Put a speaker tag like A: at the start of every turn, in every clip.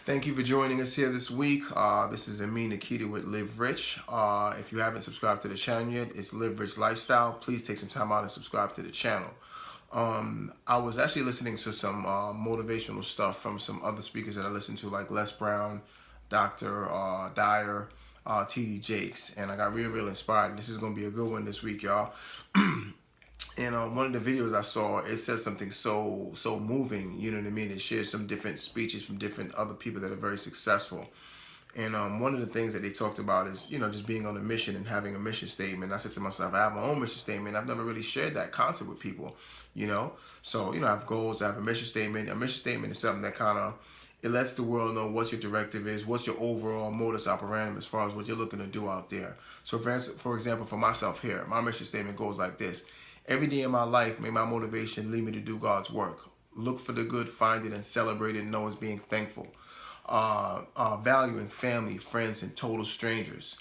A: Thank you for joining us here this week. This is Amin with Live Rich. If you haven't subscribed to the channel yet, it's Live Rich Lifestyle. Please take some time out and subscribe to the channel. I was actually listening to some motivational stuff from some other speakers that I listened to, like Les Brown, Dr. Dyer, T.D. Jakes, and I got real inspired. This is going to be a good one this week, y'all. And one of the videos I saw, it said something so moving, you know what I mean? It shared some different speeches from different other people that are very successful. And one of the things that they talked about is, just being on a mission and having a mission statement. I said to myself, I have my own mission statement. I've never really shared that concept with people, So, I have goals, I have a mission statement. A mission statement is something that kind of, it lets the world know what your directive is, what's your overall modus operandi as far as what you're looking to do out there. So for example, for myself here, my mission statement goes like this. Every day in my life, may my motivation lead me to do God's work. Look for the good, find it, and celebrate it, and know it's being thankful. Valuing family, friends, and total strangers.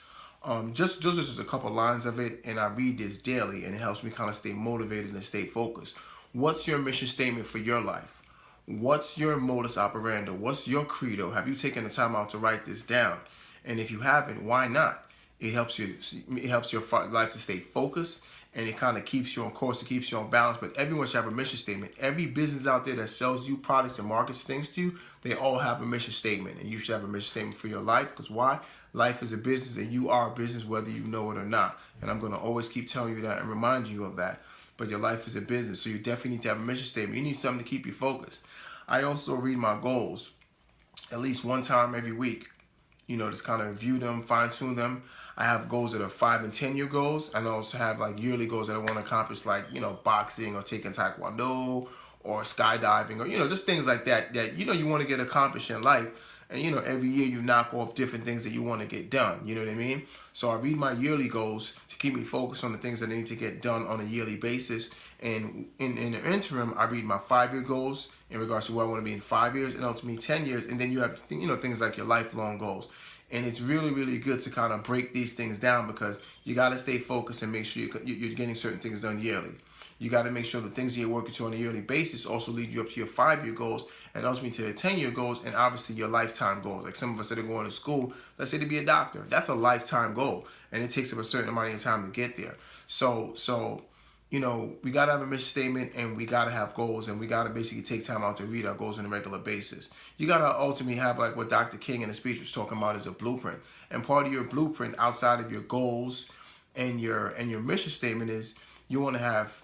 A: Just a couple lines of it, and I read this daily, and it helps me kind of stay motivated and stay focused. What's your mission statement for your life? What's your modus operandi? What's your credo? Have you taken the time out to write this down? And if you haven't, why not? It helps your life to stay focused, and it kind of keeps you on course, it keeps you on balance. But everyone should have a mission statement. Every business out there that sells you products and markets things to you, they all have a mission statement. And you should have a mission statement for your life. Because why? Life is a business, and you are a business whether you know it or not. And I'm going to always keep telling you that and remind you of that. But your life is a business, so you definitely need to have a mission statement. You need something to keep you focused. I also read my goals at least one time every week. Just kind of review them, fine-tune them. I have goals that are 5 and 10 year goals. And I also have like yearly goals that I want to accomplish, like, boxing or taking taekwondo or skydiving or, just things like that, you want to get accomplished in life. And, every year you knock off different things that you want to get done. You know what I mean? So I read my yearly goals to keep me focused on the things that I need to get done on a yearly basis. And in the interim, I read my 5-year goals in regards to where I want to be in 5 years and ultimately 10 years. And then you have, things like your lifelong goals. And it's really good to kind of break these things down, because you got to stay focused and make sure you're getting certain things done yearly. You got to make sure the things you're working to on a yearly basis also lead you up to your 5-year goals and ultimately to your 10-year goals, and obviously your lifetime goals. Like some of us that are going to school, let's say to be a doctor, that's a lifetime goal, and it takes up a certain amount of time to get there. So we got to have a mission statement, and we got to have goals, and we got to basically take time out to read our goals on a regular basis. You got to ultimately have, like what Dr. King in the speech was talking about, is a blueprint. And part of your blueprint outside of your goals and your mission statement is you want to have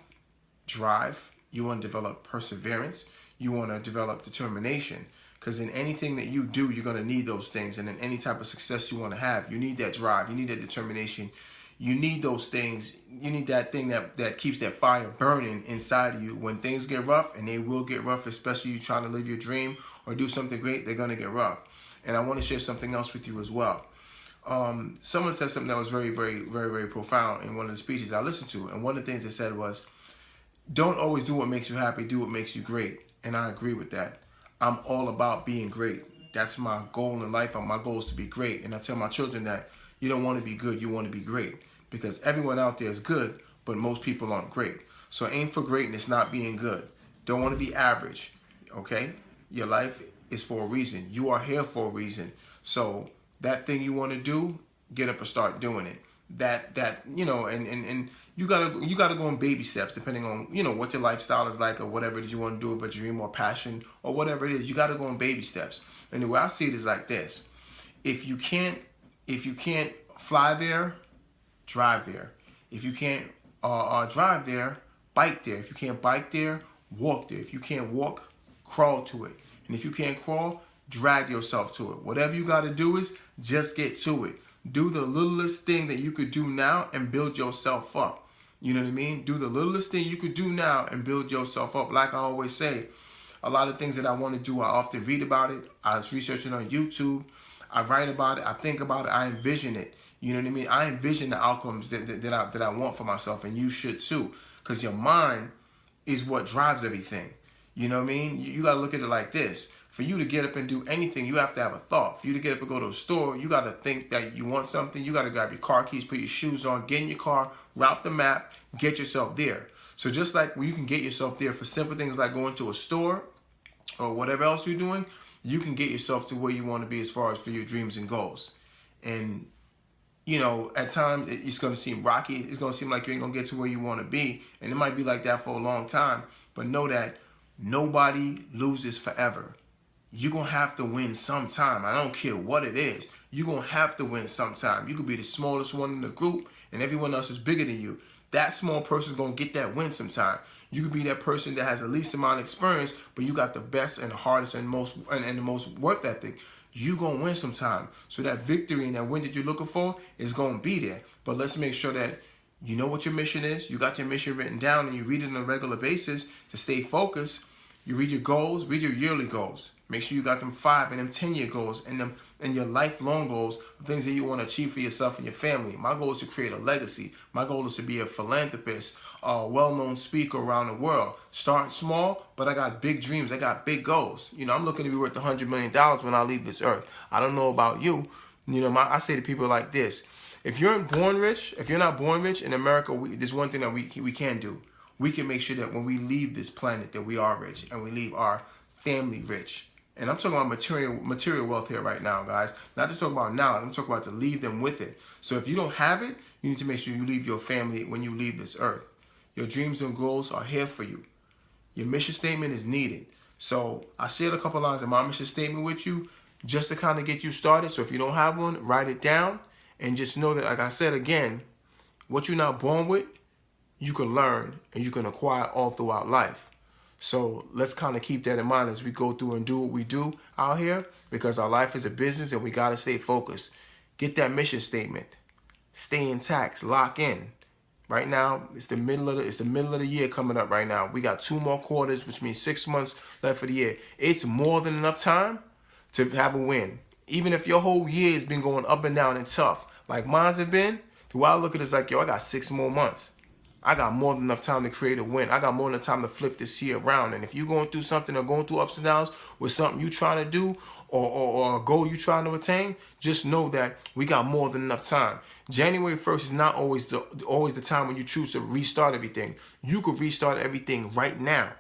A: drive, you want to develop perseverance, you want to develop determination. Because in anything that you do, you're going to need those things. And in any type of success you want to have, you need that drive, you need that determination. You need those things. You need that thing that keeps that fire burning inside of you. When things get rough, and they will get rough, especially you trying to live your dream or do something great, they're going to get rough. And I want to share something else with you as well. Someone said something that was very profound in one of the speeches I listened to. And one of the things they said was, don't always do what makes you happy, do what makes you great. And I agree with that. I'm all about being great. That's my goal in life. My goal is to be great. And I tell my children that you don't want to be good, you want to be great. Because everyone out there is good, but most people aren't great. So aim for greatness, not being good. Don't want to be average, okay? Your life is for a reason. You are here for a reason. So that thing you want to do, get up and start doing it. And you gotta go in baby steps, depending on what your lifestyle is like, or whatever it is you want to do, but dream or passion or whatever it is. You gotta go in baby steps. And the way I see it is like this: if you can't fly there, drive there. If you can't drive there, bike there. If you can't bike there, walk there. If you can't walk, crawl to it. And if you can't crawl, drag yourself to it. Whatever you got to do is just get to it. Do the littlest thing that you could do now and build yourself up. You know what I mean? Do the littlest thing you could do now and build yourself up. Like I always say, a lot of things that I want to do, I often read about it. I was researching on YouTube. I write about it. I think about it. I envision it. You know what I mean? I envision the outcomes that I want for myself, and you should too. Because your mind is what drives everything. You know what I mean? You got to look at it like this. For you to get up and do anything, you have to have a thought. For you to get up and go to a store, you got to think that you want something. You got to grab your car keys, put your shoes on, get in your car, route the map, get yourself there. So just like when you can get yourself there for simple things like going to a store or whatever else you're doing, you can get yourself to where you want to be as far as for your dreams and goals. And you know, at times it's going to seem rocky. It's going to seem like you ain't going to get to where you want to be. And it might be like that for a long time. But know that nobody loses forever. You're going to have to win sometime. I don't care what it is. You're going to have to win sometime. You could be the smallest one in the group and everyone else is bigger than you. That small person is going to get that win sometime. You could be that person that has the least amount of experience, but you got the best and the hardest and the most work ethic. You're going to win sometime. So that victory and that win that you're looking for is going to be there. But let's make sure that you know what your mission is. You got your mission written down and you read it on a regular basis to stay focused. You read your goals, read your yearly goals. Make sure you got them 5 and them 10-year goals and your lifelong goals, things that you want to achieve for yourself and your family. My goal is to create a legacy. My goal is to be a philanthropist, a well-known speaker around the world. Starting small, but I got big dreams. I got big goals. You know, I'm looking to be worth $100 million when I leave this earth. I don't know about you. You know, I say to people like this. If you're not born rich in America, there's one thing that we can do. We can make sure that when we leave this planet that we are rich and we leave our family rich. And I'm talking about material wealth here right now, guys. Not just talking about now. I'm talking about to leave them with it. So if you don't have it, you need to make sure you leave your family when you leave this earth. Your dreams and goals are here for you. Your mission statement is needed. So I shared a couple lines of my mission statement with you just to kind of get you started. So if you don't have one, write it down. And just know that, like I said again, what you're not born with, you can learn and you can acquire all throughout life. So let's kind of keep that in mind as we go through and do what we do out here, because our life is a business and we got to stay focused. Get that mission statement. Stay intact. Lock in. Right now, it's the middle of the year coming up right now. We got 2 more quarters, which means 6 months left for the year. It's more than enough time to have a win. Even if your whole year has been going up and down and tough, like mine's have been, the way I look at it is like, yo, I got 6 more months. I got more than enough time to create a win. I got more than enough time to flip this year around. And if you're going through something or going through ups and downs with something you're trying to do or a goal you're trying to attain, just know that we got more than enough time. January 1st is not always the time when you choose to restart everything. You could restart everything right now.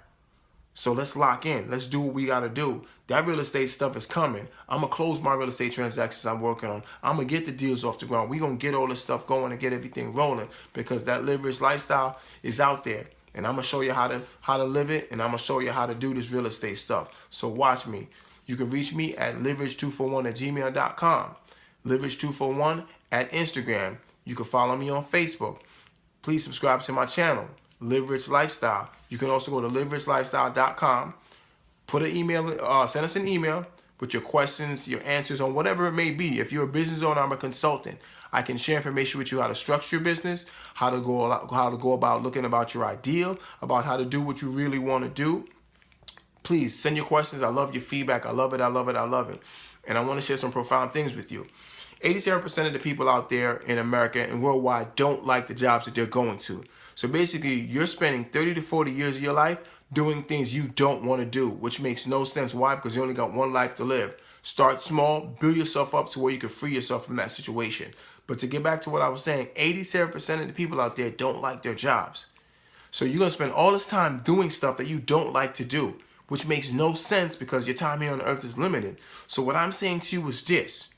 A: So let's lock in. Let's do what we got to do. That real estate stuff is coming. I'm going to close my real estate transactions I'm working on. I'm going to get the deals off the ground. We're going to get all this stuff going and get everything rolling, because that Live Rich lifestyle is out there. And I'm going to show you how to live it, and I'm going to show you how to do this real estate stuff. So watch me. You can reach me at liverich241@gmail.com. Liverich241 at Instagram. You can follow me on Facebook. Please subscribe to my channel, Live Rich Lifestyle. You can also go to liverichlifestyle.com. Put an email, send us an email with your questions, your answers on whatever it may be. If you're a business owner, I'm a consultant. I can share information with you how to structure your business, how to go about looking about your ideal, about how to do what you really want to do. Please send your questions. I love your feedback. I love it. I love it. I love it. And I want to share some profound things with you. 87% of the people out there in America and worldwide don't like the jobs that they're going to. So basically, you're spending 30 to 40 years of your life doing things you don't want to do, which makes no sense. Why? Because you only got one life to live. Start small, build yourself up to where you can free yourself from that situation. But to get back to what I was saying, 87% of the people out there don't like their jobs. So you're going to spend all this time doing stuff that you don't like to do, which makes no sense because your time here on earth is limited. So what I'm saying to you is this.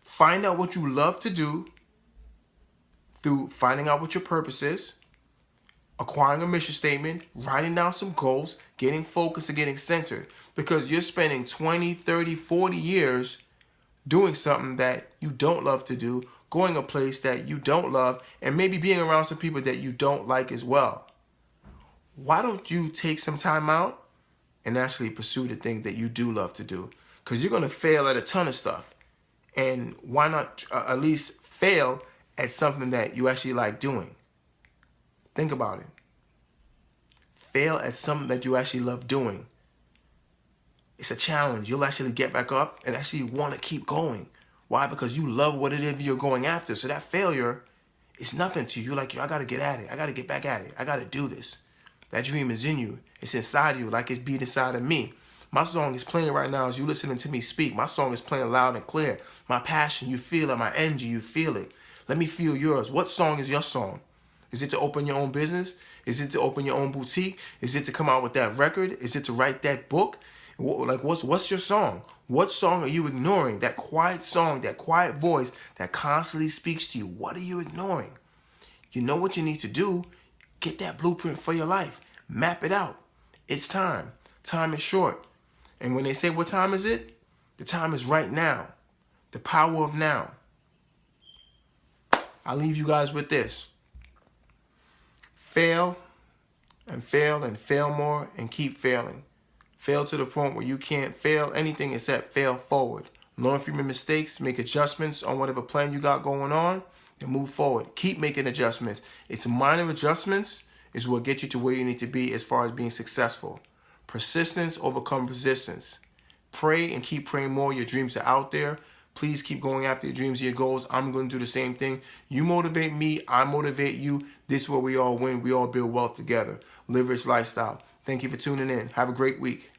A: Find out what you love to do through finding out what your purpose is, acquiring a mission statement, writing down some goals, getting focused and getting centered, because you're spending 20, 30, 40 years doing something that you don't love to do, going a place that you don't love, and maybe being around some people that you don't like as well. Why don't you take some time out and actually pursue the thing that you do love to do? Because you're going to fail at a ton of stuff. And why not at least fail at something that you actually like doing? Think about it. Fail at something that you actually love doing. It's a challenge. You'll actually get back up and actually want to keep going. Why? Because you love what it is you're going after. So that failure is nothing to you. You're like, yo, I got to get at it. I got to get back at it. I got to do this. That dream is in you. It's inside you like it's beat inside of me. My song is playing right now as you listening to me speak. My song is playing loud and clear. My passion, you feel it. My energy, you feel it. Let me feel yours. What song is your song? Is it to open your own business? Is it to open your own boutique? Is it to come out with that record? Is it to write that book? Like, what's your song? What song are you ignoring? That quiet song, that quiet voice that constantly speaks to you. What are you ignoring? You know what you need to do. Get that blueprint for your life. Map it out. It's time. Time is short. And when they say what time is it? The time is right now. The power of now. I'll leave you guys with this. Fail and fail and fail more and keep failing. Fail to the point where you can't fail anything except fail forward. Learn from your mistakes, make adjustments on whatever plan you got going on, and move forward. Keep making adjustments. It's minor adjustments is what gets you to where you need to be as far as being successful. Persistence overcomes resistance. Pray and keep praying more. Your dreams are out there. Please keep going after your dreams and your goals. I'm going to do the same thing. You motivate me. I motivate you. This is where we all win. We all build wealth together. Live Rich Lifestyle. Thank you for tuning in. Have a great week.